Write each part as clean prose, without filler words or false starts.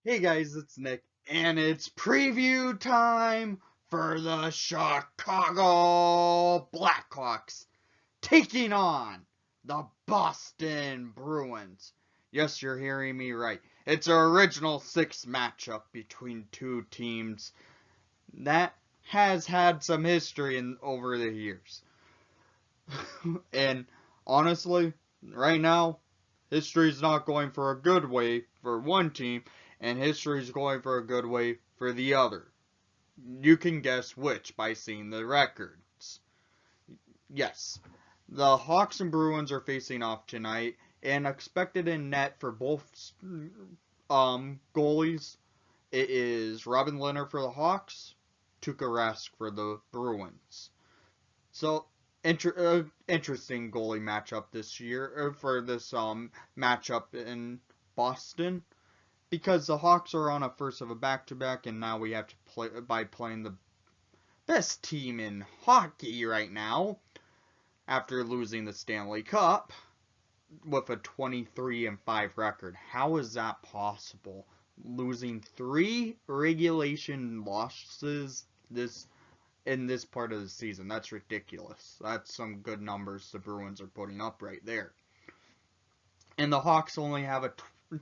Hey guys, it's Nick, and it's preview time for the Chicago Blackhawks taking on the Boston Bruins. Yes, you're hearing me right. It's an original six matchup between two teams that has had some history over the years. And honestly, right now, history's not going for a good way for one team, and history's going for a good way for the other. You can guess which by seeing the records. Yes, the Hawks and Bruins are facing off tonight, and expected in net for both goalies. It is Robin Lehner for the Hawks, Tuukka Rask for the Bruins. So interesting goalie matchup this year for this matchup in Boston, because the Hawks are on a first of a back-to-back, and now we have to play by playing the best team in hockey right now after losing the Stanley Cup with a 23-5 record. How is that possible? Losing 3 regulation losses in this part of the season. That's ridiculous. That's some good numbers the Bruins are putting up right there. And the Hawks only have a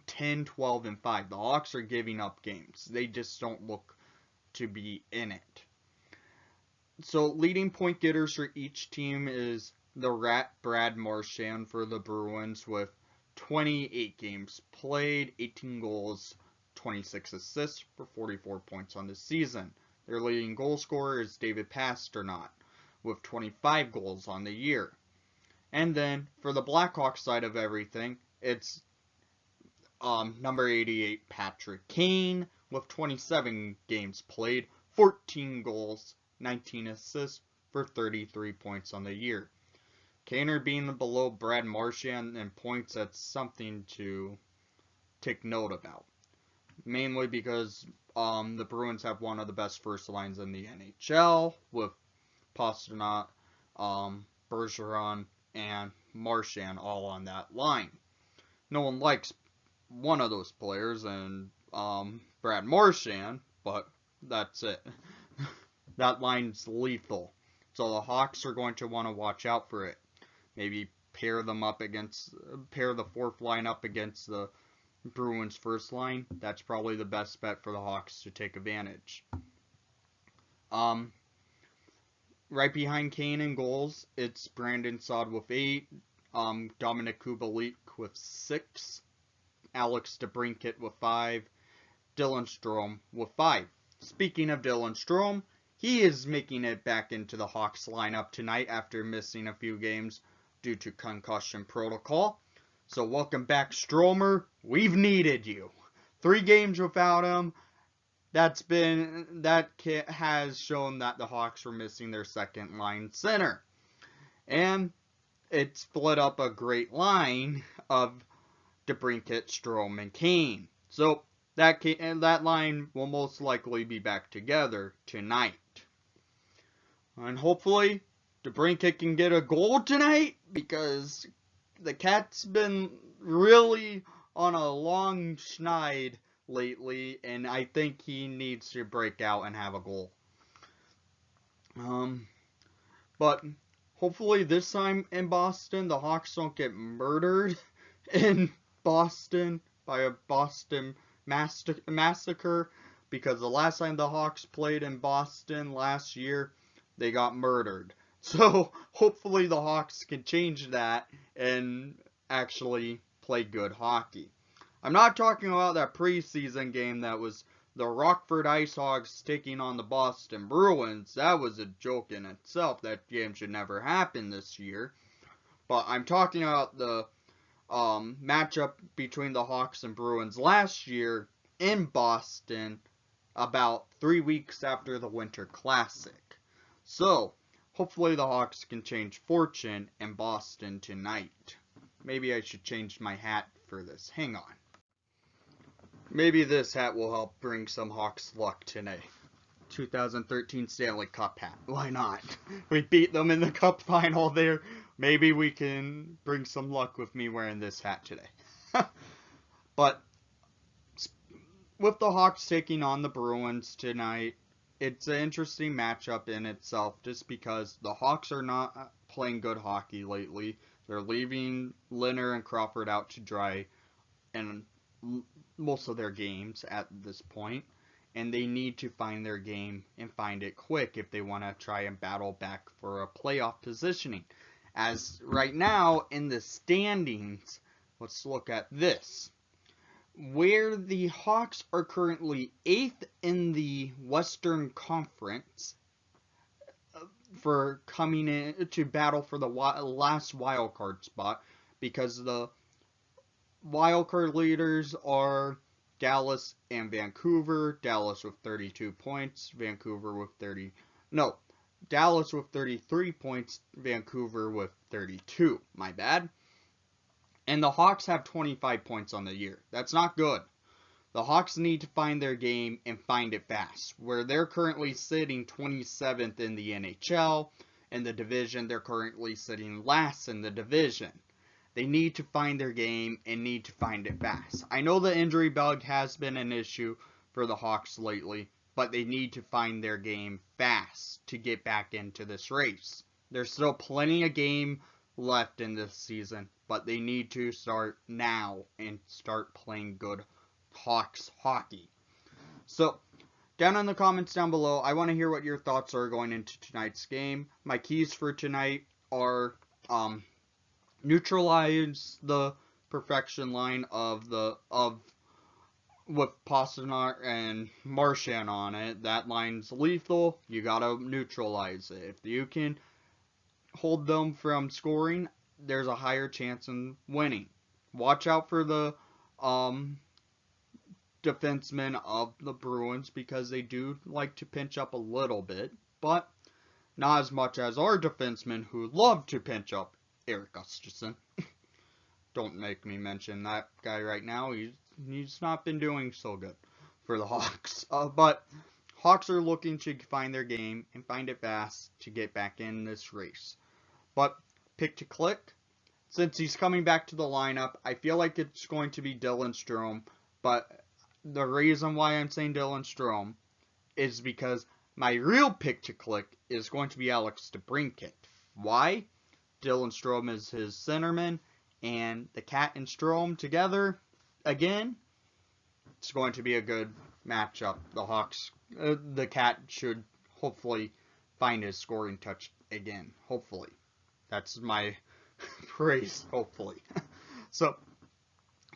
10, 12, and 5. The Hawks are giving up games. They just don't look to be in it. So leading point getters for each team is the Rat Brad Marchand for the Bruins with 28 games played, 18 goals, 26 assists for 44 points on the season. Their leading goal scorer is David Pastrnak with 25 goals on the year. And then for the Blackhawks side of everything, it's number 88 Patrick Kane with 27 games played, 14 goals, 19 assists for 33 points on the year. Kaner being below Brad Marchand in points, that's something to take note about. Mainly because the Bruins have one of the best first lines in the NHL with Pastrnak, Bergeron, and Marchand all on that line. No one likes one of those players, and Brad Marchand, but that's it. That line's lethal. So the Hawks are going to want to watch out for it. Maybe pair the fourth line up against the Bruins first line. That's probably the best bet for the Hawks to take advantage. Right behind Kane in goals, it's Brandon Saad with 8, Dominic Kubalik with 6, Alex DeBrincat with 5, Dylan Strome with 5. Speaking of Dylan Strome, he is making it back into the Hawks lineup tonight after missing a few games due to concussion protocol. So welcome back, Stromer. We've needed you. 3 games without him. That has shown that the Hawks were missing their second line center. And it split up a great line of DeBrincat, Strome, and Kane. So that line will most likely be back together tonight. And hopefully DeBrincat can get a goal tonight, because the Cat's been really on a long schneid lately, and I think he needs to break out and have a goal. But hopefully this time in Boston, the Hawks don't get murdered in Boston by a Boston massacre, because the last time the Hawks played in Boston last year, they got murdered. So hopefully the Hawks can change that and actually play good hockey. I'm not talking about that preseason game that was the Rockford IceHogs taking on the Boston Bruins. That was a joke in itself. That game should never happen this year. But I'm talking about the matchup between the Hawks and Bruins last year in Boston, about 3 weeks after the Winter Classic. So hopefully the Hawks can change fortune in Boston tonight. Maybe I should change my hat for this. Hang on. Maybe this hat will help bring some Hawks luck today. 2013 Stanley Cup hat. Why not? We beat them in the Cup final there. Maybe we can bring some luck with me wearing this hat today. But with the Hawks taking on the Bruins tonight, it's an interesting matchup in itself just because the Hawks are not playing good hockey lately. They're leaving Leonard and Crawford out to dry in most of their games at this point, and they need to find their game and find it quick if they want to try and battle back for a playoff positioning. As right now in the standings, let's look at this. Where the Hawks are currently 8th in the Western Conference for coming in to battle for the last wild card spot, because the wild card leaders are Dallas and Vancouver. Dallas with 32 points, Vancouver with 30. No, Dallas with 33 points, Vancouver with 32. My bad. And the Hawks have 25 points on the year. That's not good. The Hawks need to find their game and find it fast. Where they're currently sitting 27th in the NHL, in the division, they're currently sitting last in the division. They need to find their game and need to find it fast. I know the injury bug has been an issue for the Hawks lately, but they need to find their game fast to get back into this race. There's still plenty of game left in this season, but they need to start now and start playing good Hawks hockey. So, down in the comments down below, I want to hear what your thoughts are going into tonight's game. My keys for tonight are neutralize the perfection line with Pasternak and Marchand on it. That line's lethal. You gotta neutralize it. If you can hold them from scoring, there's a higher chance in winning. Watch out for the defensemen of the Bruins, because they do like to pinch up a little bit, but not as much as our defensemen who love to pinch up. Eric Gustafsson. Don't make me mention that guy right now. He's not been doing so good for the Hawks. But Hawks are looking to find their game and find it fast to get back in this race. But pick to click, since he's coming back to the lineup, I feel like it's going to be Dylan Strome. But the reason why I'm saying Dylan Strome is because my real pick to click is going to be Alex DeBrincat. Why? Dylan Strome is his centerman, and the Cat and Strome together, again, it's going to be a good matchup. The Hawks, the Cat should hopefully find his scoring touch again. Hopefully. That's my praise, hopefully. So,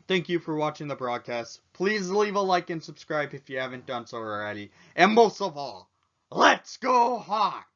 thank you for watching the broadcast. Please leave a like and subscribe if you haven't done so already. And most of all, let's go Hawks!